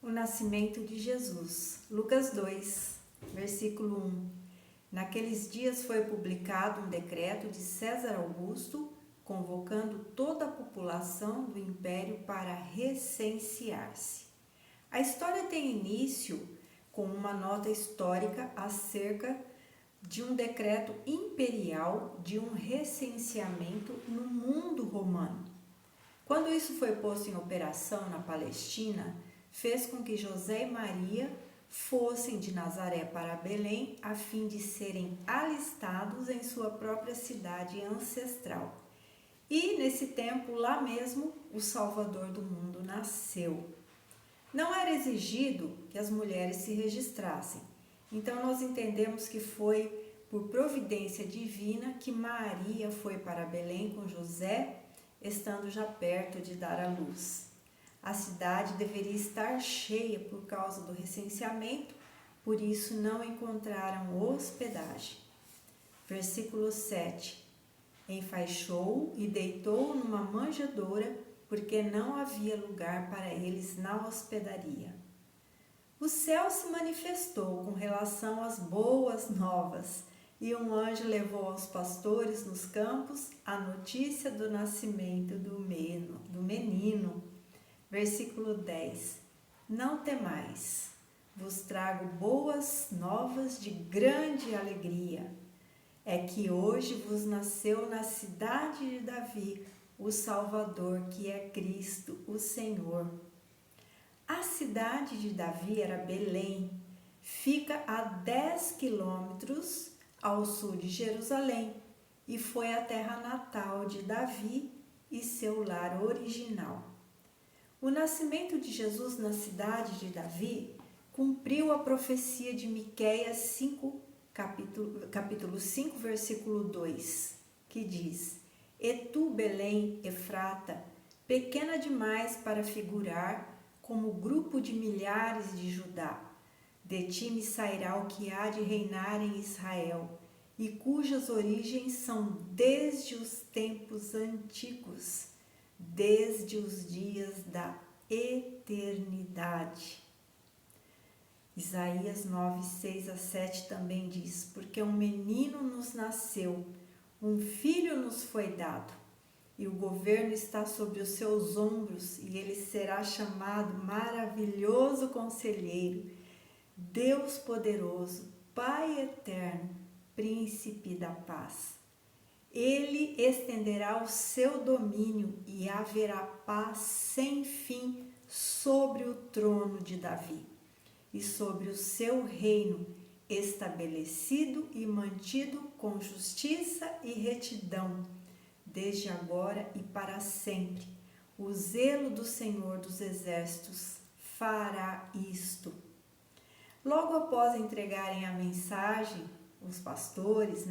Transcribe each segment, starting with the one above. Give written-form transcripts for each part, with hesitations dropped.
O nascimento de Jesus. Lucas 2, versículo 1. Naqueles dias foi publicado um decreto de César Augusto, convocando toda a população do império para recensear-se. A história tem início com uma nota histórica acerca de um decreto imperial de um recenseamento no mundo romano. Quando isso foi posto em operação na Palestina, fez com que José e Maria fossem de Nazaré para Belém a fim de serem alistados em sua própria cidade ancestral. E nesse tempo, lá mesmo, o Salvador do mundo nasceu. Não era exigido que as mulheres se registrassem. Então nós entendemos que foi por providência divina que Maria foi para Belém com José, estando já perto de dar à luz. A cidade deveria estar cheia por causa do recenseamento, por isso não encontraram hospedagem. Versículo 7. Enfaixou-o e deitou-o numa manjedoura, porque não havia lugar para eles na hospedaria. O céu se manifestou com relação às boas novas, e um anjo levou aos pastores nos campos a notícia do nascimento do menino. Versículo 10. Não temais, vos trago boas novas de grande alegria. É que hoje vos nasceu na cidade de Davi o Salvador, que é Cristo, o Senhor. A cidade de Davi era Belém, fica a 10 quilômetros ao sul de Jerusalém e foi a terra natal de Davi e seu lar original. O nascimento de Jesus na cidade de Davi cumpriu a profecia de Miqueias 5, capítulo 5, versículo 2, que diz: E tu, Belém, Efrata, pequena demais para figurar como grupo de milhares de Judá, de ti me sairá o que há de reinar em Israel, e cujas origens são desde os tempos antigos, desde os dias da eternidade. Isaías 9, 6 a 7 também diz: Porque um menino nos nasceu, um filho nos foi dado, e o governo está sobre os seus ombros, e ele será chamado Maravilhoso Conselheiro, Deus Poderoso, Pai Eterno, Príncipe da Paz. Ele estenderá o seu domínio e haverá paz sem fim sobre o trono de Davi e sobre o seu reino, estabelecido e mantido com justiça e retidão, desde agora e para sempre. O zelo do Senhor dos Exércitos fará isto. Logo após entregarem a mensagem, os pastores,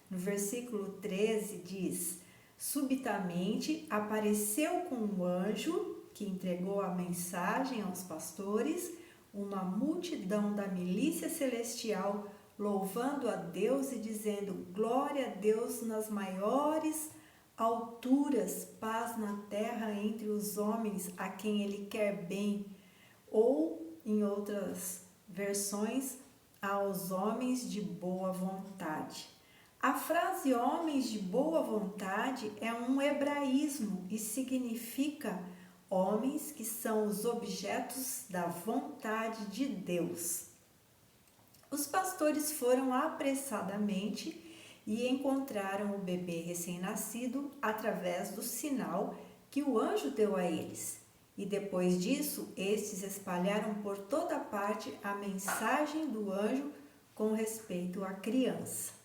no versículo 13 diz: Subitamente apareceu com um anjo que entregou a mensagem aos pastores, uma multidão da milícia celestial, louvando a Deus e dizendo: Glória a Deus nas maiores alturas, paz na terra entre os homens a quem Ele quer bem. Ou, em outras versões, aos homens de boa vontade. A frase homens de boa vontade é um hebraísmo e significa homens que são os objetos da vontade de Deus. Os pastores foram apressadamente e encontraram o bebê recém-nascido através do sinal que o anjo deu a eles. E depois disso, estes espalharam por toda parte a mensagem do anjo com respeito à criança.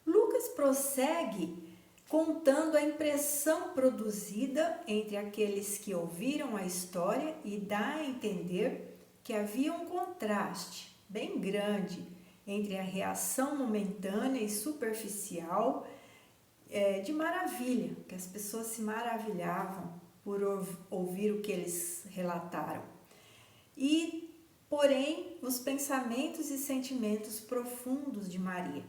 Lucas prossegue contando a impressão produzida entre aqueles que ouviram a história e dá a entender que havia um contraste bem grande entre a reação momentânea e superficial de maravilha, que as pessoas se maravilhavam por ouvir o que eles relataram, e, porém, os pensamentos e sentimentos profundos de Maria.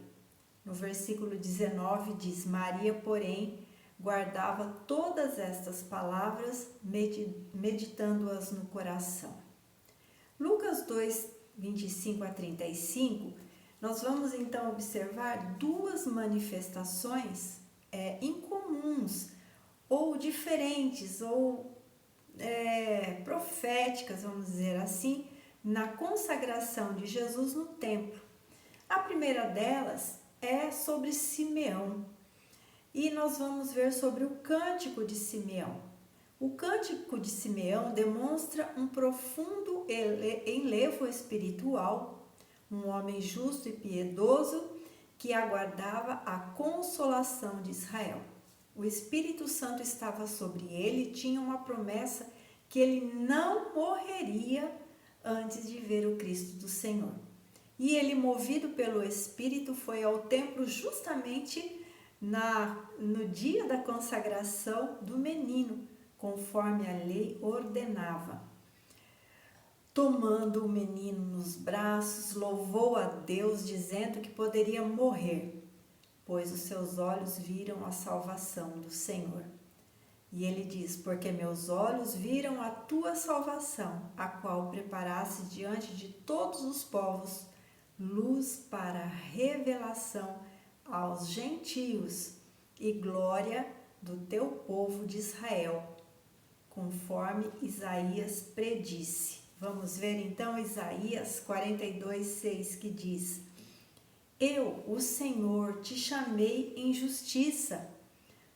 No versículo 19 diz: Maria, porém, guardava todas estas palavras, meditando-as no coração. Lucas 2, 25 a 35, nós vamos então observar duas manifestações incomuns, ou diferentes, ou proféticas, vamos dizer assim, na consagração de Jesus no templo. A primeira delas é sobre Simeão, e nós vamos ver sobre o cântico de Simeão. O cântico de Simeão demonstra um profundo enlevo espiritual, um homem justo e piedoso que aguardava a consolação de Israel. O Espírito Santo estava sobre ele e tinha uma promessa que ele não morreria antes de ver o Cristo do Senhor. E ele, movido pelo Espírito, foi ao templo justamente no dia da consagração do menino, conforme a lei ordenava. Tomando o menino nos braços, louvou a Deus, dizendo que poderia morrer, pois os seus olhos viram a salvação do Senhor. E ele diz: porque meus olhos viram a tua salvação, a qual preparaste diante de todos os povos, luz para a revelação aos gentios e glória do teu povo de Israel, conforme Isaías predisse. Vamos ver então Isaías 42:6, que diz: eu, o Senhor, te chamei em justiça,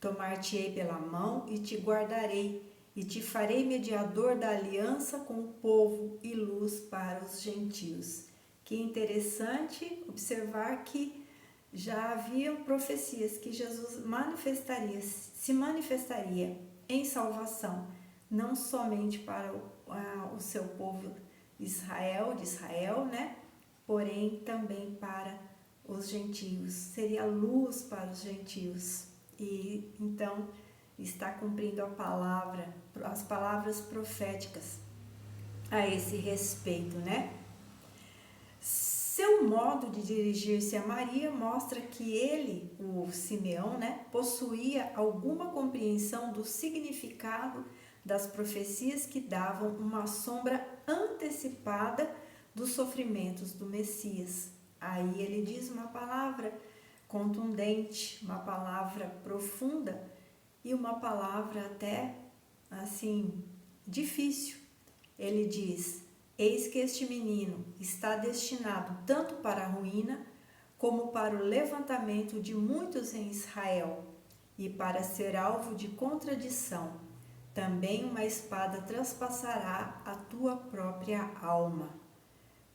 tomar-te-ei pela mão e te guardarei, e te farei mediador da aliança com o povo e luz para os gentios. Que interessante observar que já haviam profecias que Jesus se manifestaria em salvação, não somente para o seu povo de Israel, né? Porém também para os gentios, seria luz para os gentios. E então está cumprindo as palavras proféticas a esse respeito, né? Seu modo de dirigir-se a Maria mostra que ele, o Simeão, né, possuía alguma compreensão do significado das profecias que davam uma sombra antecipada dos sofrimentos do Messias. Aí ele diz uma palavra contundente, uma palavra profunda e uma palavra até assim difícil. Ele diz: eis que este menino está destinado tanto para a ruína como para o levantamento de muitos em Israel e para ser alvo de contradição. Também uma espada transpassará a tua própria alma,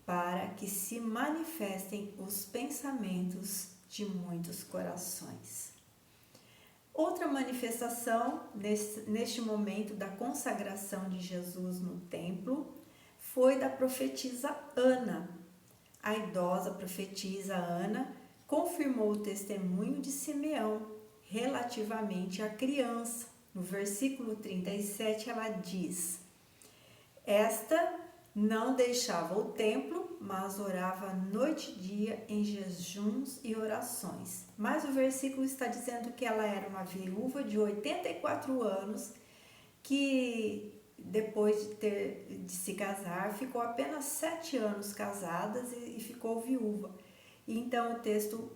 para que se manifestem os pensamentos de muitos corações. Outra manifestação neste momento da consagração de Jesus no templo foi da profetisa Ana. A idosa profetisa Ana confirmou o testemunho de Simeão relativamente à criança. No versículo 37 ela diz: esta não deixava o templo, mas orava noite e dia em jejuns e orações. Mas o versículo está dizendo que ela era uma viúva de 84 anos, que depois de se casar, ficou apenas 7 anos casada e ficou viúva. Então o texto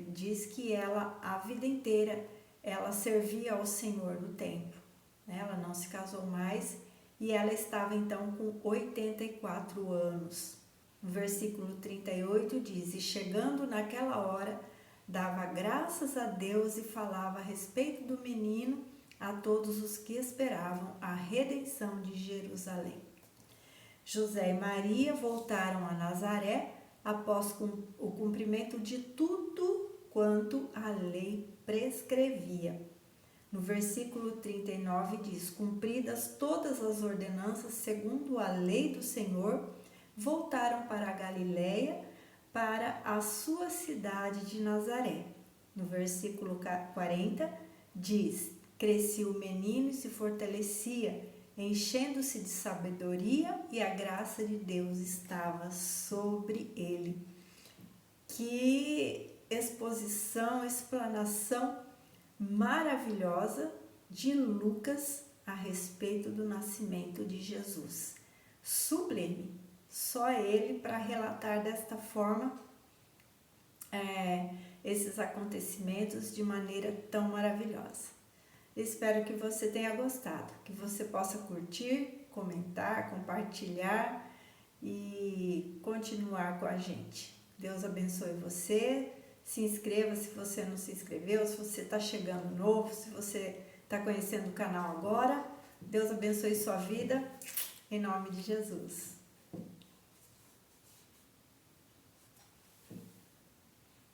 diz que ela, a vida inteira, ela servia ao Senhor no templo, né? Ela não se casou mais e ela estava então com 84 anos. No versículo 38 diz: e chegando naquela hora, dava graças a Deus e falava a respeito do menino a todos os que esperavam a redenção de Jerusalém. José e Maria voltaram a Nazaré após o cumprimento de tudo quanto a lei prescrevia. No versículo 39 diz: cumpridas todas as ordenanças segundo a lei do Senhor, voltaram para a Galileia, para a sua cidade de Nazaré. No versículo 40 diz: crescia o menino e se fortalecia, enchendo-se de sabedoria, e a graça de Deus estava sobre ele. Que explanação maravilhosa de Lucas a respeito do nascimento de Jesus. Sublime, só Ele para relatar desta forma esses acontecimentos de maneira tão maravilhosa. Espero que você tenha gostado, que você possa curtir, comentar, compartilhar e continuar com a gente. Deus abençoe você. Se inscreva se você não se inscreveu, se você está chegando novo, se você está conhecendo o canal agora. Deus abençoe sua vida, em nome de Jesus.